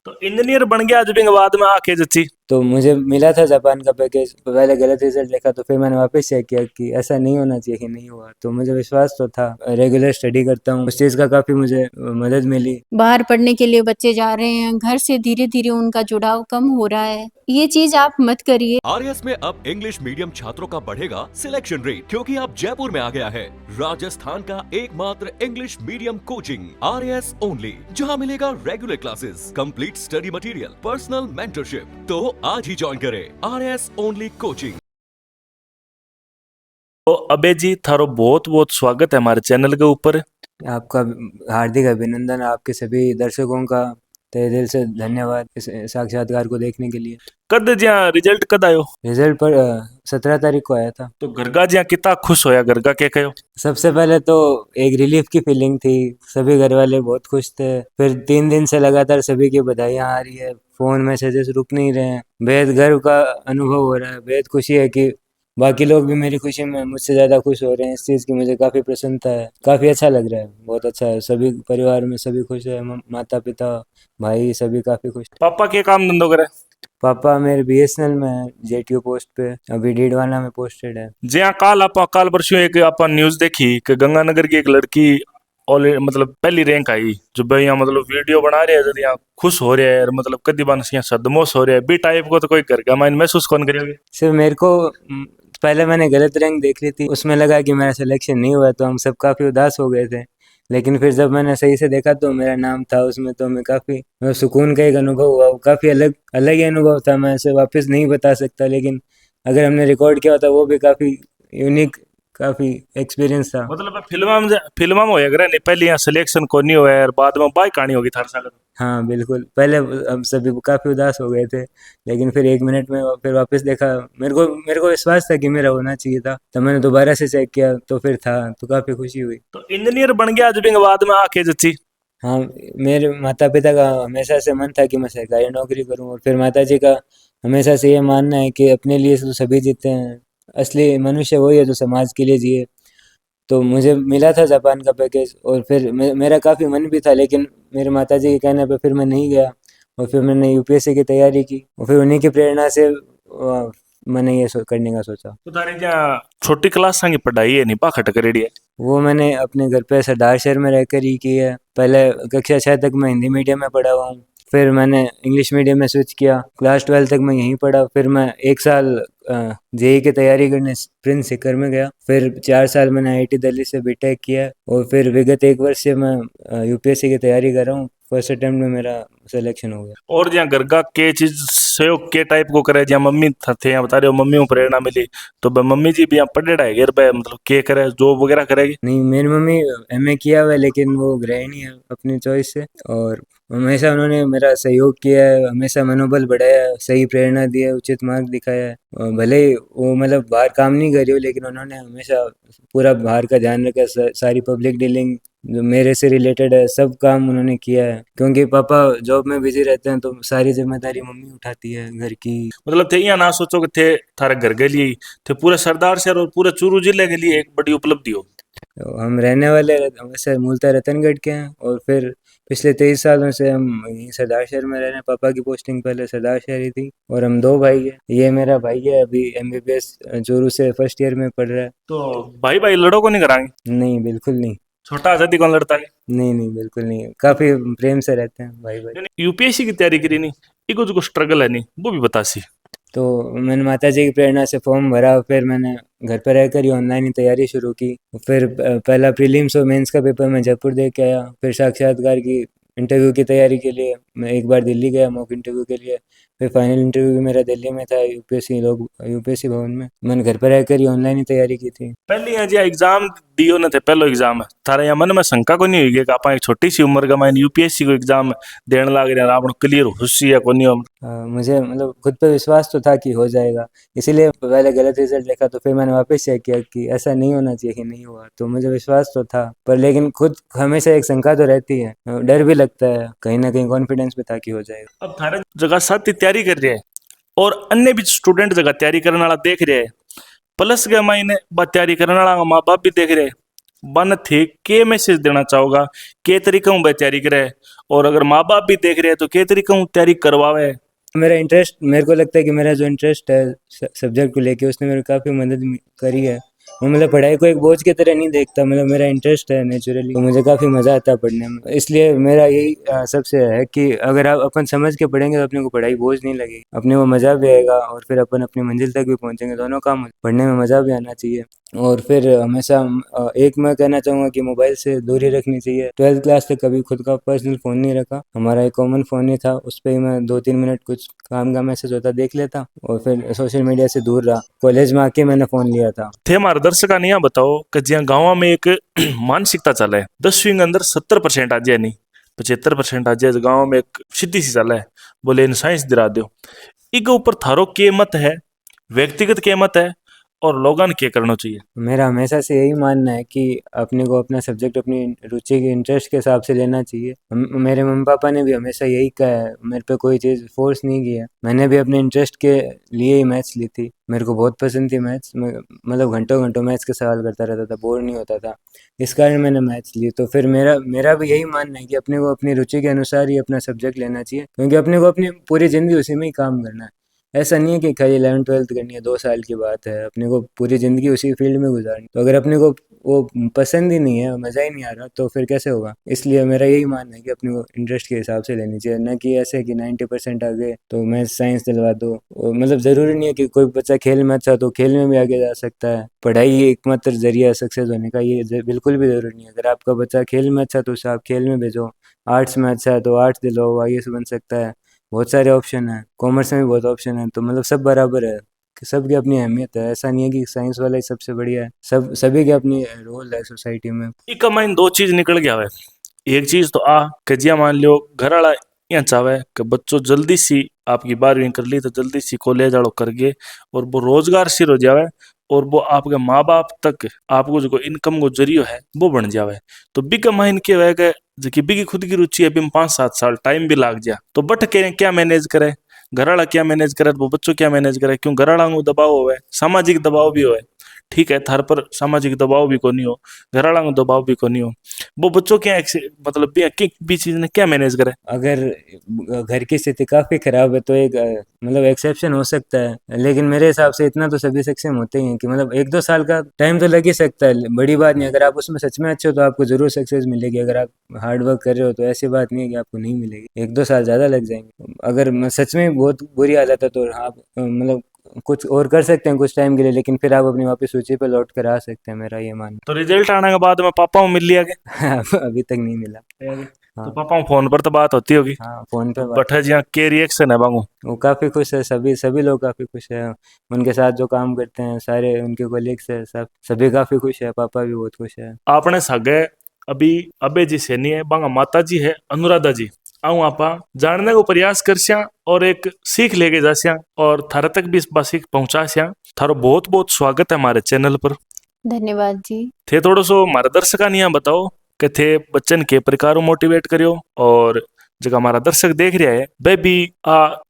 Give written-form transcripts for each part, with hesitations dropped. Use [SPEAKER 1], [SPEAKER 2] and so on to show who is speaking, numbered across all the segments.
[SPEAKER 1] तो इंजीनियर बन गया आज भी बाद में आके जच्ची।
[SPEAKER 2] तो मुझे मिला था जापान का पैकेज, पहले गलत रिजल्ट देखा तो फिर मैंने वापस चेक किया कि ऐसा नहीं होना चाहिए, कि नहीं हुआ, तो मुझे विश्वास तो था। रेगुलर स्टडी करता हूँ, उस चीज़ का काफ़ी मुझे मदद मिली।
[SPEAKER 3] बाहर पढ़ने के लिए बच्चे जा रहे हैं, घर से धीरे धीरे उनका जुड़ाव कम हो रहा है। ये चीज आप मत करिए।
[SPEAKER 4] आरएस में अब इंग्लिश मीडियम छात्रों का बढ़ेगा सिलेक्शन रेट, क्योंकि अब जयपुर में आ गया है राजस्थान का एकमात्र English medium coaching RS only, जहां मिलेगा regular classes, complete study material, personal mentorship. तो आज ही ज्वाइन करें आरएस ओनली कोचिंग।
[SPEAKER 1] तो अबे जी थारो बहुत बहुत स्वागत है हमारे चैनल के ऊपर।
[SPEAKER 2] आपका हार्दिक अभिनंदन, आपके सभी दर्शकों का तहे दिल से धन्यवाद इस साक्षात्कार को देखने के लिए।
[SPEAKER 1] कद ज्या रिजल्ट कद आयो?
[SPEAKER 2] रिजल्ट पर 17 तारीख को आया था।
[SPEAKER 1] तो घरगा ज्या कितना खुश होया, घरगा क्या कहो?
[SPEAKER 2] सबसे पहले तो एक रिलीफ की फीलिंग थी, सभी घर वाले बहुत खुश थे। फिर 3 दिन से लगातार सभी की बधाइयाँ आ रही है, फोन मैसेजेस रुक नहीं रहे हैं। बेहद गर्व का अनुभव हो रहा है, बेहद खुशी है कि बाकी लोग भी मेरी खुशी में मुझसे ज़्यादा खुश हो रहे हैं। इस चीज़ की मुझे काफ़ी प्रसन्नता है, काफ़ी अच्छा लग रहा है, बहुत अच्छा है। सभी परिवार में सभी खुश है, माता पिता भाई सभी काफ़ी खुश।
[SPEAKER 1] पापा के काम धंधो करे?
[SPEAKER 2] पापा मेरे बीएसएनएल में है, जेटीओ पोस्ट पे, अभी डीडवाना में पोस्टेड है।
[SPEAKER 1] ज्या काल परसों एक आप न्यूज देखी कि गंगानगर की एक लड़की मतलब पहली रैंक आई, जो भाई यहाँ मतलब वीडियो बना रहे हैं, यहाँ खुश हो रहे हैं, मतलब कदी बान यहाँ सदमोश हो रहे हैं बी टाइप को, तो कोई करके माइन महसूस कौन करेगा?
[SPEAKER 2] सिर्फ मेरे को पहले मैंने गलत रैंक देख ली थी, उसमें लगा कि मेरा सिलेक्शन नहीं हुआ, तो हम सब काफ़ी उदास हो गए थे। लेकिन फिर जब मैंने सही से देखा तो मेरा नाम था उसमें, तो मैं काफ़ी सुकून का एक अनुभव हुआ। वो काफ़ी अलग अलग ही अनुभव था, मैं इसे वापस नहीं बता सकता, लेकिन अगर हमने रिकॉर्ड किया होता वो भी काफ़ी यूनिक, काफ़ी एक्सपीरियंस था।
[SPEAKER 1] मतलब फिल्मा में होया करे नहीं, पहले यहाँ सिलेक्शन को नहीं हुआ और बाद में बाई कहानी होगी थार साथ।
[SPEAKER 2] हाँ बिल्कुल, पहले हम सभी काफ़ी उदास हो गए थे, लेकिन फिर 1 मिनट में फिर वापस देखा, मेरे को विश्वास था कि मेरा होना चाहिए था, तो मैंने दोबारा से चेक किया तो फिर था, तो काफ़ी खुशी हुई।
[SPEAKER 1] तो इंजीनियर बन गया आज भी बाद में आके जच्ची।
[SPEAKER 2] हाँ, मेरे माता पिता का हमेशा से मन था कि मैं सरकारी नौकरी करूँ, और फिर माता जी का हमेशा से ये मानना है कि अपने लिए तो सभी जीते हैं, असली मनुष्य वही है जो समाज के लिए जिए। तो मुझे मिला था जापान का पैकेज, और फिर मेरा काफ़ी मन भी था, लेकिन मेरे माताजी के कहने पे फिर मैं नहीं गया, और फिर मैंने यूपीएससी की तैयारी की, और फिर उन्हीं की प्रेरणा से मैंने ये करने का सोचा।
[SPEAKER 1] तो तारी जहाँ छोटी क्लास की पढ़ाई है नहीं पाखट करेड़ी है?
[SPEAKER 2] वो मैंने अपने घर पे सरदार शहर में रहकर ही की है। पहले कक्षा 6 तक मैं हिंदी मीडियम में पढ़ा हुआ हूँ, फिर मैंने इंग्लिश मीडियम में स्विच किया, क्लास 12 तक मैं यहीं पढ़ा। फिर मैं 1 साल जेई की तैयारी करने प्रिंस सीकर में गया, फिर 4 साल मैंने आईआईटी दिल्ली से बीटेक किया, और फिर विगत 1 वर्ष से मैं यूपीएससी की तैयारी कर रहा हूँ। फर्स्ट अटेम्प्ट में मेरा सिलेक्शन हो गया।
[SPEAKER 1] और जहाँ घर का के चीज सहयोग के टाइप को करे, जहाँ मम्मी थे यहाँ बता रहे हो मम्मी को प्रेरणा मिली, तो मम्मी जी भी यहाँ पढ़ेड़ा है घर पे, मतलब के करे जॉब वगैरह करेगी?
[SPEAKER 2] नहीं, मेरी मम्मी एमए किया हुआ है, लेकिन वो गृहिणी है अपनी चॉइस से, और हमेशा उन्होंने मेरा सहयोग किया है, हमेशा मनोबल बढ़ाया है, सही प्रेरणा दी है, उचित मार्ग दिखाया है। और भले ही वो मतलब बाहर काम नहीं कर रही हो, लेकिन उन्होंने हमेशा पूरा बाहर का ध्यान रखा, सारी पब्लिक डीलिंग जो मेरे से रिलेटेड है सब काम उन्होंने किया है, क्योंकि पापा जॉब में बिजी रहते हैं, तो सारी जिम्मेदारी मम्मी उठाती है घर की।
[SPEAKER 1] मतलब थे यहाँ ना सोचो कि थे थारे घर के लिए थे, पूरे सरदार शहर और पूरे चूरू जिले के लिए एक बड़ी उपलब्धि हो।
[SPEAKER 2] तो हम रहने वाले वैसे मूलतः रतनगढ़ के हैं, और फिर पिछले 23 सालों से हम यहीं सरदार शहर में रह रहे हैं। पापा की पोस्टिंग पहले सरदार शहर ही थी, और हम 2 भाई हैं। ये मेरा भाई है, अभी एमबीबीएस चूरू से फर्स्ट ईयर में पढ़ रहा है।
[SPEAKER 1] तो भाई भाई लड़ो को नहीं कराएंगे?
[SPEAKER 2] नहीं, बिल्कुल नहीं।
[SPEAKER 1] छोटा आजादी कौन लड़ता है?
[SPEAKER 2] नहीं नहीं, बिल्कुल नहीं, काफ़ी प्रेम से रहते हैं भाई भाई।
[SPEAKER 1] यूपीएससी की तैयारी करी नहीं, इको जो स्ट्रगल है नहीं वो भी बता सी।
[SPEAKER 2] तो मैंने माता जी की प्रेरणा से फॉर्म भरा, फिर मैंने घर पर रहकर ही ऑनलाइन ही तैयारी शुरू की। फिर पहला प्रीलिम्स और मेंस का पेपर मैं जयपुर दे के आया, फिर साक्षात्कार की इंटरव्यू की तैयारी के लिए मैं एक बार दिल्ली गया मॉक इंटरव्यू के लिए, फिर फाइनल इंटरव्यू भी मेरा दिल्ली में था, यूपीएससी भवन में। मैंने घर पर रहकर ही ऑनलाइन ही तैयारी की थी।
[SPEAKER 1] पहले यहाँ जी एग्जाम दियो न थे, पहलो एग्जाम थारे यहाँ मन में शंका को नहीं हुई कि आप एक छोटी सी उम्र का मैं यूपीएससी को एग्जाम देने लग रहे हैं, आप क्लियर हुसी है को नहीं हो?
[SPEAKER 2] मुझे मतलब खुद पे विश्वास तो था कि हो जाएगा, इसीलिए पहले गलत रिजल्ट देखा तो फिर मैंने वापस चेक किया कि ऐसा नहीं होना चाहिए, कि नहीं हुआ, तो मुझे विश्वास तो था, पर लेकिन खुद हमेशा एक शंका तो रहती है, डर भी लगता है, कहीं ना कहीं कॉन्फिडेंस भी था कि हो जाएगा।
[SPEAKER 1] अब थारे जगह साथ ही तैयारी कर रहे हैं और अन्य भी स्टूडेंट जगह तैयारी करने वाला देख रहे हैं, प्लस के मायने तैयारी करने वाला माँ बाप भी देख रहे हैं, बन थे के मैसेज देना चाहोगा, के तरीका हूँ तैयारी करे, और अगर माँ बाप भी देख रहे हैं तो के तरीका हूँ तैयारी करवावे।
[SPEAKER 2] मेरा इंटरेस्ट, मेरे को लगता है कि मेरा जो इंटरेस्ट है सब्जेक्ट को लेके, उसने मेरी काफ़ी मदद करी है। मैं मतलब पढ़ाई को एक बोझ की तरह नहीं देखता, मतलब मेरा इंटरेस्ट है नेचुरली, तो मुझे काफ़ी मज़ा आता है पढ़ने में। इसलिए मेरा यही सबसे है कि अगर आप अपन समझ के पढ़ेंगे तो अपने को पढ़ाई बोझ नहीं लगेगी, अपने को मज़ा भी आएगा और फिर अपन अपनी मंजिल तक भी पहुँचेंगे। दोनों काम, पढ़ने में मज़ा भी आना चाहिए और फिर हमेशा एक मैं कहना चाहूँगा कि मोबाइल से दूरी रखनी चाहिए। 12th क्लास तक कभी खुद का पर्सनल फ़ोन नहीं रखा, हमारा एक कॉमन फ़ोन ही था, उस पर ही मैं 2-3 मिनट कुछ काम का मैसेज होता देख लेता और फिर सोशल मीडिया से दूर रहा। कॉलेज में आके मैंने फ़ोन लिया था।
[SPEAKER 1] थे हमारे दर्शक नहीं बताओ कि जिया गाँव में एक मानसिकता चल है 10वीं के अंदर 70% आ जाए, नहीं 75% आ जाए, गाँव में एक सीधी सी चल है, बोले इन साइंस दिला दो। इके ऊपर थारो के मत है, व्यक्तिगत के मत है, और लोगन के करना चाहिए?
[SPEAKER 2] मेरा हमेशा से यही मानना है कि अपने को अपना सब्जेक्ट अपनी रुचि के इंटरेस्ट के हिसाब से लेना चाहिए। मेरे मम्मी पापा ने भी हमेशा यही कहा है, मेरे पे कोई चीज़ फोर्स नहीं किया। मैंने भी अपने इंटरेस्ट के लिए ही मैथ्स ली थी, मेरे को बहुत पसंद थी मैथ्स। मतलब घंटों घंटों मैथ्स के सवाल करता रहता था, बोर नहीं होता था, इस कारण मैंने मैथ्स ली। तो फिर मेरा भी यही मानना है कि अपने को अपनी रुचि के अनुसार ही अपना सब्जेक्ट लेना चाहिए, क्योंकि अपने को अपनी पूरी ज़िंदगी उसी में ही काम करना है। ऐसा नहीं है कि खाली 11th-12th करनी है, 2 साल की बात है, अपने को पूरी ज़िंदगी उसी फील्ड में गुजारनी। तो अगर अपने को वो पसंद ही नहीं है, मज़ा ही नहीं आ रहा, तो फिर कैसे होगा? इसलिए मेरा यही मानना है कि अपने को इंटरेस्ट के हिसाब से लेनी चाहिए, ना कि ऐसे कि 90% आ गए तो मैं साइंस दिलवा दो। मतलब ज़रूरी नहीं है कि कोई बच्चा खेल में अच्छा तो खेल में भी आगे जा सकता है। पढ़ाई एकमात्र ज़रिया है सक्सेस होने का, ये बिल्कुल भी ज़रूरी नहीं है। अगर आपका बच्चा खेल में अच्छा तो उसे आप खेल में भेजो, आर्ट्स में अच्छा है तो आर्ट्स दिलवाओ, आईएएस बन सकता है। बहुत सारे ऑप्शन हैं, कॉमर्स में भी बहुत ऑप्शन है, तो मतलब सब बराबर है कि सबकी अपनी अहमियत है। ऐसा नहीं है कि साइंस वाला ही सबसे बढ़िया है, सभी की अपनी रोल है सोसाइटी में।
[SPEAKER 1] इका माइन दो चीज निकल गया है। एक चीज तो आ कजिया मान लियो घर वाला यहाँ चाहे कि बच्चों जल्दी सी आपकी 12वीं कर ली तो जल्दी सी कॉलेज वालों कर गए और वो रोजगार सिर हो जावे और वो आपके माँ बाप तक आपको जो इनकम को जरियो है वो बन जावे। तो बिका माइन के वह कि बिकी खुद की रुचि है, 5-7 साल टाइम भी लाग जा, तो बट के क्या मैनेज करे, घर वाला क्या मैनेज करे, वो बच्चों क्या मैनेज करे, क्यों घर वाला को दबाव होवे, सामाजिक दबाव भी होवे। ठीक है थार पर सामाजिक दबाव भी को नहीं हो, घर वाला को दबाव भी को नहीं हो, वो बच्चों क्या मतलब भी चीज ने क्या मैनेज करे।
[SPEAKER 2] अगर घर की स्थिति काफ़ी ख़राब है तो एक मतलब एक्सेप्शन हो सकता है, लेकिन मेरे हिसाब से इतना तो सभी सक्षम होते ही हैं कि मतलब 1-2 साल का टाइम तो लग ही सकता है, बड़ी बात नहीं। अगर आप उसमें सच में अच्छे हो तो आपको ज़रूर सक्सेस मिलेगी, अगर आप हार्ड वर्क कर रहे हो तो ऐसी बात नहीं है कि आपको नहीं मिलेगी। 1-2 साल ज़्यादा लग जाएंगे। अगर सच में बहुत बुरी हालत है तो आप मतलब कुछ और कर सकते हैं कुछ टाइम के लिए, लेकिन फिर आप अपनी वापस सूची पे लौट कर आ सकते हैं, मेरा ये मानना
[SPEAKER 1] तो रिजल्ट आने के बाद में पापा को मिल लिया के?
[SPEAKER 2] है। अभी तक नहीं मिला।
[SPEAKER 1] तो
[SPEAKER 2] हाँ
[SPEAKER 1] पापा फोन पर तो बात होती होगी,
[SPEAKER 2] हाँ, फ़ोन पे
[SPEAKER 1] तो
[SPEAKER 2] बात।
[SPEAKER 1] बठे जी के रिएक्शन है बांगू?
[SPEAKER 2] वो काफ़ी खुश है, सभी सभी लोग काफ़ी खुश है, उनके साथ जो काम करते हैं सारे उनके कोलीग्स है, सब सभी काफ़ी खुश है, पापा भी बहुत खुश है।
[SPEAKER 1] आपने सगे अभी अबे जी सैनी है बांगा माता जी है अनुराधा जी, आऊँ आपा जानने को प्रयास करस्या और एक सीख लेके जास्या और थारे तक भी इस बात सीख पहुंचास्या। थारो बहुत बहुत स्वागत है हमारे चैनल पर।
[SPEAKER 3] धन्यवाद जी।
[SPEAKER 1] थे थोड़ा सो हमारे दर्शक नहीं बताओ कि थे बच्चन के प्रकार मोटिवेट करियो, और जो हमारा दर्शक देख रहा है वह भी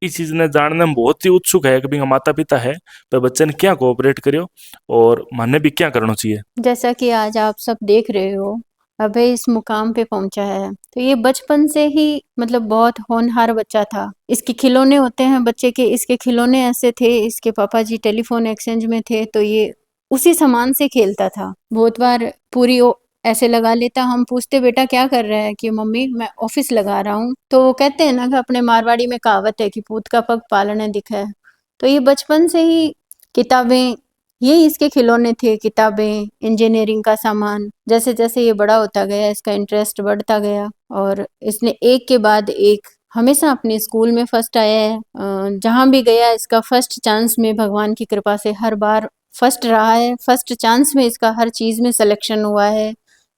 [SPEAKER 1] इस चीज ने जानने में बहुत ही उत्सुक है कि भी माता पिता है वह बच्चन क्या कोऑपरेट करियो और माने भी क्या करना चाहिए।
[SPEAKER 3] जैसा कि आज आप सब देख रहे हो, अभय इस मुकाम पे पहुंचा है, तो ये बचपन से ही मतलब बहुत होनहार बच्चा था। इसके खिलौने होते हैं बच्चे के, इसके खिलौने ऐसे थे, इसके पापा जी टेलीफोन एक्सचेंज में थे तो ये उसी सामान से खेलता था। बहुत बार पूरी ऐसे लगा लेता, हम पूछते बेटा क्या कर रहा है, कि मम्मी मैं ऑफिस लगा रहा हूँ। तो वो कहते हैं ना कि अपने मारवाड़ी में कहावत है कि पूत का पग पालने दिखा है। तो ये बचपन से ही किताबें, ये इसके खिलौने थे, किताबें, इंजीनियरिंग का सामान। जैसे जैसे ये बड़ा होता गया इसका इंटरेस्ट बढ़ता गया और इसने एक के बाद एक हमेशा अपने स्कूल में फर्स्ट आया है। जहाँ भी गया इसका फर्स्ट चांस में भगवान की कृपा से हर बार फर्स्ट रहा है। फर्स्ट चांस में इसका हर चीज़ में सिलेक्शन हुआ है।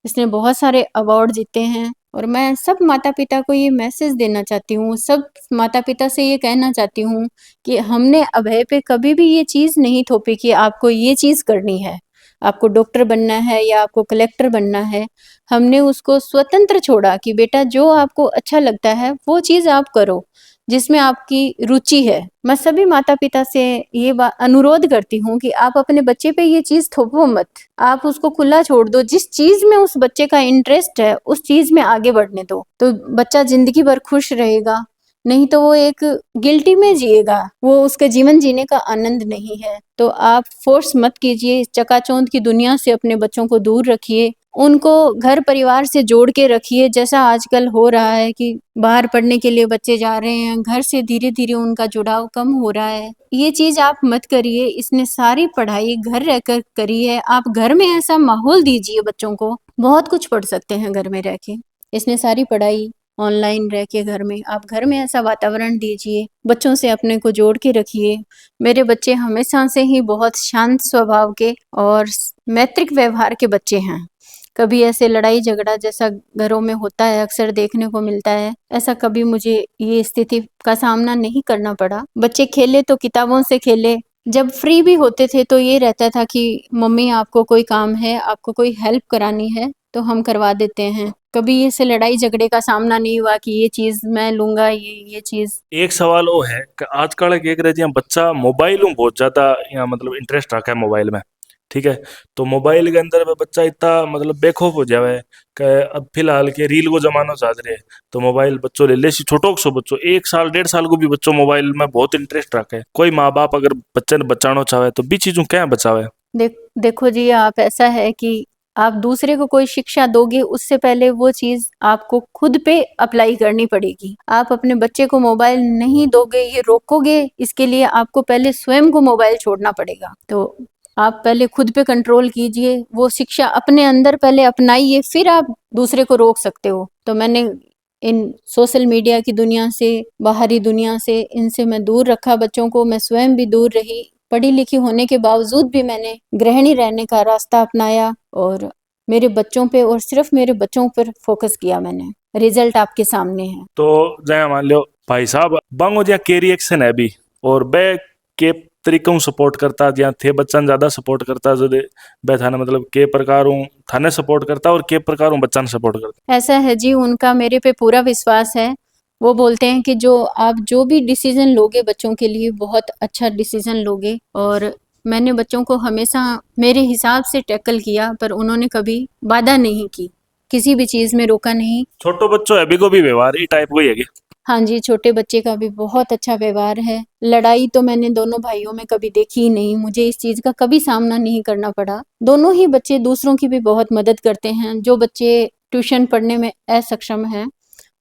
[SPEAKER 3] इसने बहुत सारे अवार्ड जीते हैं और मैं सब माता पिता को ये मैसेज देना चाहती हूँ, सब माता पिता से ये कहना चाहती हूँ कि हमने अभय पे कभी भी ये चीज़ नहीं थोपी कि आपको ये चीज़ करनी है, आपको डॉक्टर बनना है या आपको कलेक्टर बनना है। हमने उसको स्वतंत्र छोड़ा कि बेटा जो आपको अच्छा लगता है वो चीज़ आप करो। जिसमें आपकी रुचि है। मैं सभी माता पिता से ये अनुरोध करती हूँ कि आप अपने बच्चे पे ये चीज थोपो मत, आप उसको खुला छोड़ दो। जिस चीज में उस बच्चे का इंटरेस्ट है उस चीज में आगे बढ़ने दो, तो बच्चा जिंदगी भर खुश रहेगा। नहीं तो वो एक गिल्टी में जिएगा, वो उसके जीवन जीने का आनंद नहीं है। तो आप फोर्स मत कीजिए, चकाचौंध की दुनिया से अपने बच्चों को दूर रखिए, उनको घर परिवार से जोड़ के रखिए। जैसा आजकल हो रहा है कि बाहर पढ़ने के लिए बच्चे जा रहे हैं, घर से धीरे धीरे उनका जुड़ाव कम हो रहा है, ये चीज आप मत करिए। इसने सारी पढ़ाई घर रहकर करी है, आप घर में ऐसा माहौल दीजिए बच्चों को, बहुत कुछ पढ़ सकते हैं घर में रह के। इसने सारी पढ़ाई ऑनलाइन रह के घर में, आप घर में ऐसा वातावरण दीजिए, बच्चों से अपने को जोड़ के रखिए। मेरे बच्चे हमेशा से ही बहुत शांत स्वभाव के और मैत्रिक व्यवहार के बच्चे हैं। कभी ऐसे लड़ाई झगड़ा जैसा घरों में होता है अक्सर देखने को मिलता है, ऐसा कभी मुझे ये स्थिति का सामना नहीं करना पड़ा। बच्चे खेले तो किताबों से खेले, जब फ्री भी होते थे तो ये रहता था कि मम्मी आपको कोई काम है, आपको कोई हेल्प करानी है तो हम करवा देते हैं। कभी ऐसे लड़ाई झगड़े का सामना नहीं हुआ कि ये चीज मैं लूंगा, ये चीज।
[SPEAKER 1] एक सवाल वो है कि आजकल एक रहती है बच्चा मोबाइल में बहुत ज्यादा यहाँ मतलब इंटरेस्ट रखा है मोबाइल में, ठीक है। तो मोबाइल के अंदर में बच्चा इतना मतलब बेखौफ हो जावे कि अब फिलहाल के रील को जमाना चाह रहे हैं, तो मोबाइल बच्चों ले ले सी छोटो सो बच्चों 1 साल 1.5 साल को भी बच्चों मोबाइल में बहुत इंटरेस्ट रखे है। कोई माँ बाप अगर बच्चे ने बचाना चाहे तो भी चीजों क्या बचावे।
[SPEAKER 3] देखो जी, आप ऐसा है कि आप दूसरे को कोई शिक्षा दोगे उससे पहले वो चीज आपको खुद पे अप्लाई करनी पड़ेगी। आप अपने बच्चे को मोबाइल नहीं दोगे, ये रोकोगे, इसके लिए आपको पहले स्वयं को मोबाइल छोड़ना पड़ेगा। तो आप पहले खुद पे कंट्रोल कीजिए, वो शिक्षा अपने अंदर पहले अपनाइए, फिर आप दूसरे को रोक सकते हो। तो मैंने इन सोशल मीडिया की दुनिया से, बाहरी दुनिया से, इनसे मैं दूर रखा बच्चों को। मैं स्वयं भी दूर रही, पढ़ी लिखी होने के बावजूद भी मैंने गृहिणी रहने का रास्ता अपनाया और मेरे बच्चों पे और सिर्फ मेरे बच्चों पर फोकस किया मैंने। रिजल्ट आपके सामने है।
[SPEAKER 1] तो जय मान लो भाई साहब बांगो जहाँ के रिएक्शन है भी और बे के तरीकों सपोर्ट करता जहाँ थे बच्चन ज्यादा सपोर्ट करता जो बे थाने मतलब के प्रकारों थाने सपोर्ट करता और के प्रकारों बच्चन सपोर्ट करता।
[SPEAKER 3] ऐसा है जी, उनका मेरे पे पूरा विश्वास है। वो बोलते हैं कि जो आप जो भी डिसीजन लोगे बच्चों के लिए बहुत अच्छा डिसीजन लोगे, और मैंने बच्चों को हमेशा मेरे हिसाब से टैकल किया, पर उन्होंने कभी बाधा नहीं की, किसी भी चीज में रोका नहीं।
[SPEAKER 1] छोटो बच्चों अभी को भी व्यवहार ही टाइप वही है।
[SPEAKER 3] हाँ जी, छोटे बच्चे का भी बहुत अच्छा व्यवहार है। लड़ाई तो मैंने दोनों भाइयों में कभी देखी ही नहीं, मुझे इस चीज का कभी सामना नहीं करना पड़ा। दोनों ही बच्चे दूसरों की भी बहुत मदद करते हैं। जो बच्चे ट्यूशन पढ़ने में असक्षम हैं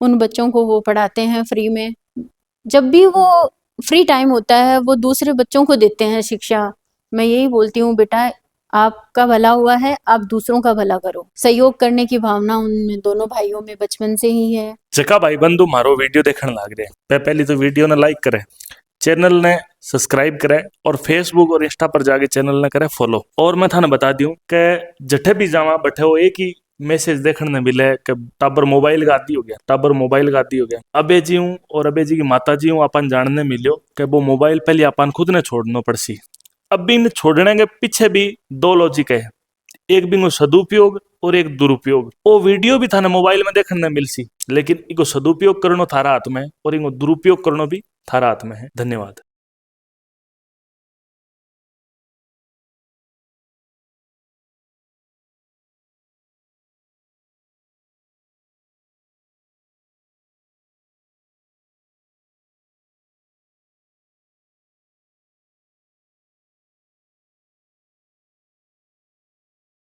[SPEAKER 3] उन बच्चों को वो पढ़ाते हैं फ्री में। जब भी वो फ्री टाइम होता है वो दूसरे बच्चों को देते हैं शिक्षा। मैं यही बोलती हूँ, बेटा आपका भला हुआ है, आप दूसरों का भला करो। सहयोग करने की भावना उनमें दोनों भाइयों में बचपन से ही है।
[SPEAKER 1] जका भाई बंधु मारो वीडियो देखने लग रहे पहली तो वीडियो ने लाइक करे, चैनल ने सब्सक्राइब करे और फेसबुक और इंस्टा पर जाके चैनल ने करे फॉलो। और मैं थाने बता दूं कि जठे भी जावा बैठे हो एक ही मैसेज देखने मिले कि टाबर मोबाइल का आदी हो गया, टाबर मोबाइल का आदी हो गया। अबे जी हूँ और अबे जी की माता जी हूँ अपन जानने मिलो कि वो मोबाइल पहले अपन खुद ने छोड़ना पड़सी। अब भी इन छोड़ने के पीछे भी 2 लॉजिक है, एक भी सदुपयोग और एक दुरुपयोग। वो वीडियो भी थाने मोबाइल में देखने मिलसी, लेकिन इको सदुपयोग करनो थारा हाथ में और इनको दुरुपयोग करनो भी थारा हाथ में है। धन्यवाद।